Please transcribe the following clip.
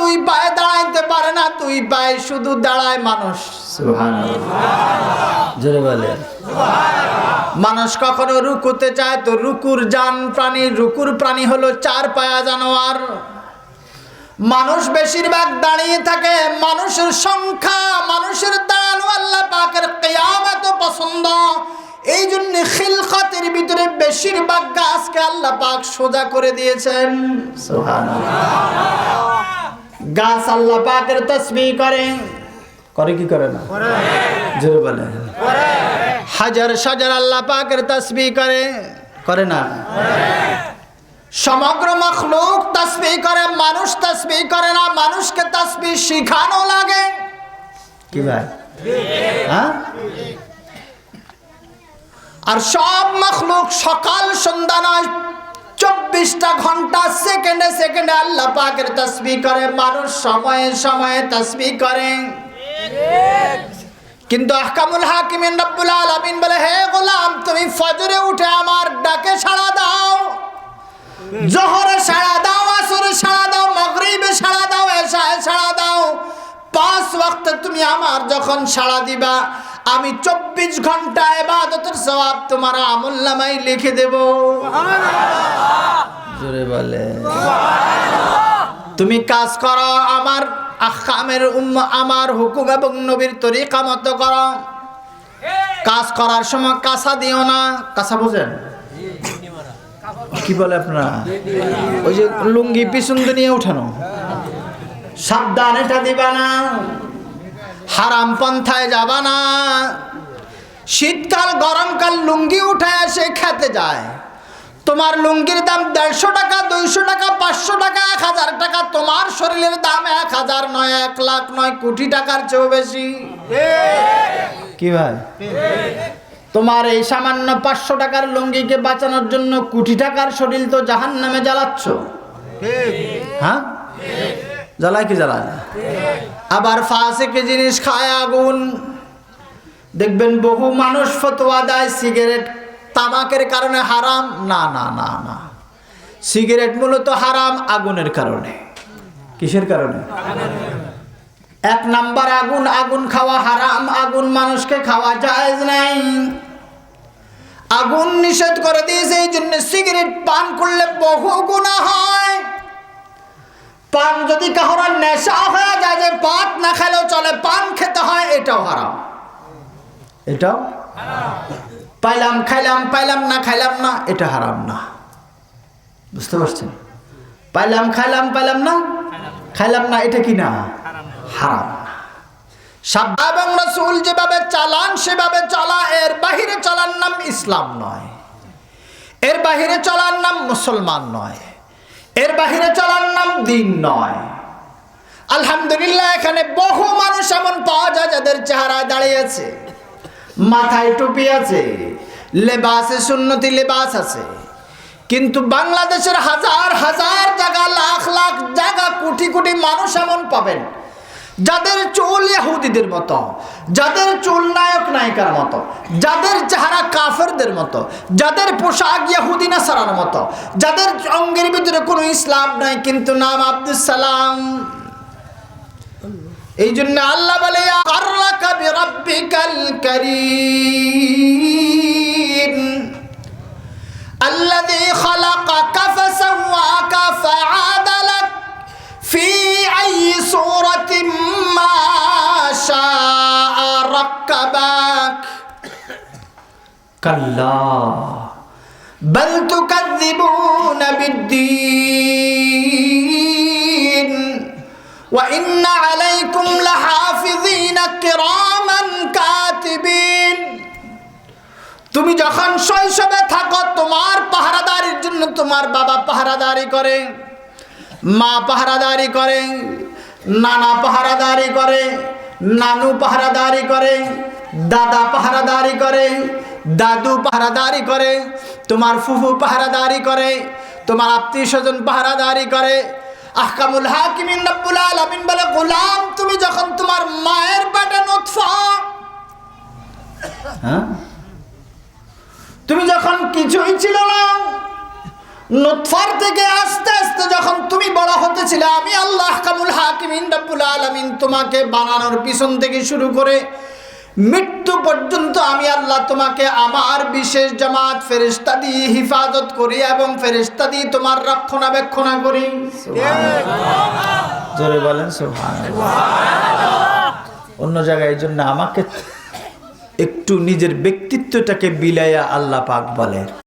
দুই পায়ে দাঁড়াইতে পারে না, দুই পায়ে শুধু দাঁড়ায় মানুষ। সুবহানাল্লাহ, জোরে বলে সুবহানাল্লাহ। মানুষ কখনো রুকুতে যায় তো রুকুর রুকুর প্রাণী হলো চার পায়া জানোয়ার। মানুষ বেশিরভাগ দাঁড়িয়ে থাকে। মানুষের সংখ্যা, মানুষের দাঁড়ানো আল্লাহ পাকের কিয়ামত পছন্দ। এই জন্য খিলকতের ভিতরে বেশিরভাগ গাছকে আল্লাহ পাক সোজা করে দিয়েছেন। সুবহানাল্লাহ। গাছ আল্লাহ পাকের তাসবিহ করে কি করে না? জোরে বলে হাজার সাজার আল্লাহ পাকের তাসবিহ করে না? সমগ্র মখলুক তাসবিহ করে, মানুষ তাসবিহ করে না। মানুষকে তাসবিহ শিখানো লাগে। কি ভাই? হ্যাঁ। আর সব মখলুক সকাল সন্ধ্যা নয় 24টা ঘন্টা সেকেন্ডে সেকেন্ডে আল্লাহ পাকের তাসবিহ করে। মানুষ সময়ে সময়ে তাসবিহ করে। কিন্তু আহকামুল হাকিমিন রব্বুল আলামিন বলে, হে গোলাম, তুমি ফজরে উঠে আমার ডাকে সাড়া দাও, জোহরে সাড়া দাও, আসরে সাড়া দাও, মাগরিবে সাড়া দাও, এশায়ে সাড়া দাও। 5 ওয়াক্ত তুমি আমার যখন সাড়া দিবা, আমি 24 ঘন্টা ইবাদতের সওয়াব তোমার আমলনামায় লিখে দেব। সুবহানাল্লাহ, জোরে বলে সুবহানাল্লাহ। তুমি কাজ করো, আমার আহকামের আমার হুকুম এবং নবীর তরিকা মতো করো। কাজ করার সময় কাঁসা দিও না। কাঁসা বুঝেন? কি বলে আপনারা? ওই যে লুঙ্গি পিছন দিয়ে উঠানো, সাবধান, এটা দিবা না। হারাম পন্থায় যাবা না। শীতকাল গরমকাল লুঙ্গি উঠে এসে খেতে যায়। তোমার লুঙ্গির দাম 150 টাকা, 200 টাকা, 500 টাকা, 1000 টাকা। তোমার শরীরের দাম 1000 নয়, 1 লাখ নয়, কোটি টাকার চেয়েও বেশি। কি ভাই? তোমার এই সামান্য 500 টাকার লুঙ্গিকে বাঁচানোর জন্য কোটি টাকার শরীর তো জাহান্নামে জ্বালাচ্ছ। হ্যাঁ, জ্বালায় কি জ্বালায়? আবার ফাসিকি জিনিস খায় আগুন। দেখবেন বহু মানুষ ফতোয়া দেয় সিগারেট তামাকের কারণে হারাম। না না না না, সিগারেট মূলত হারাম আগুনের কারণে। কিসের কারণে? 1 নাম্বার আগুন। আগুন খাওয়া হারাম। আগুন মানুষকে খাওয়া জায়েজ নাই। আগুন নিষেধ করে দিয়েছে। এই জন্য সিগারেট পান করলে বহু গুনাহ হয়। পান যদি কারোর নেশা হয়ে যায়, যে পাত না খেলেও চলে, পান খেতে হয়, এটাও হারাম। এটাও পাইলাম খাইলাম, পাইলাম না খাইলাম না, এটা হারাম না। বুঝতে পারছেন? পাইলাম খাইলাম, পাইলাম না খাইলাম না, এটা কি না? হারাম না। সাহাবা এবং রাসূল যেভাবে চালান সেভাবে চলা। এর বাহিরে চলার নাম ইসলাম নয়। এর বাহিরে চলার নাম মুসলমান নয়। এর বাহিরে চলার নাম দিন নয়। আলহামদুলিল্লাহ, এখানে বহু মানুষ এমন পাওয়া যায় যাদের চেহারা দাঁড়িয়ে আছে, মাথায় টুপি আছে, লেবাসে সুন্নতি লেবাস আছে। কিন্তু বাংলাদেশের হাজার হাজার জায়গা, লাখ লাখ জায়গা, কোটি কোটি মানুষ এমন পাবেন যাদের চুল ইহুদিদের মতো, যাদের চুল নায়ক নায়িকার মতো, যাদের চেহারা কাফেরদের মতো, যাদের পোশাক ইহুদি নাসারার মতো, যাদের অঙ্গের ভিতরে কোনো ইসলাম নাই কিন্তু নাম আব্দুস সালাম। এই জন্য আল্লাহ বলে, আররাকা বিরাব্বিকাল কারীম আল্লাযী খালাকাকা ফাসাওয়াকা ফাআদালাক ফি আইয়ি সূরাতিন মা শাআ রাক্কাবাক কাল্লা বাল তুকাযযিবুনা বিদ্দীন ওয়া ইন্না আলাইকুম লাহাফিযিনা কিরামান কাতিবিন। তুমি যখন শৈশবে থাকো, তোমার পাহারাদারির জন্য তোমার বাবা পাহারাদারি করে, মা পাহারাদারি করে, নানা পাহারাদারি করে, নানু পাহারাদারি করে, দাদা পাহারাদারি করে, দাদু পাহারাদারি করে, তোমার ফুফু পাহারাদারি করে, তোমার আত্মীয় স্বজন পাহারাদারি করে। আহকামুল হাকিমিন রব্বুল আলামিন বলে, গোলাম, তুমি যখন তোমার মায়ের পেটে নুতফা, হ্যাঁ, তুমি যখন কিছুই ছিল না, নুতফার থেকে আস্তে আস্তে যখন তুমি বড় হতেছিলে, আমি আল্লাহ আহকামুল হাকিম রব্বুল আলামিন তোমাকে বানানোর পিছন থেকে শুরু করে মৃত্যু পর্যন্ত আমি আল্লাহ তোমাকে আমার বিশেষ জামাত ফেরেশতা দিয়ে হিফাজত করি এবং ফেরেশতা দিয়ে তোমার রক্ষণাবেক্ষণ করি। জোরে বলেন সুবহানাল্লাহ। অন্য জায়গায় এই জন্য আমাকে একটু নিজের ব্যক্তিত্বটাকে বিলাইয়া আল্লাহ পাক বলে।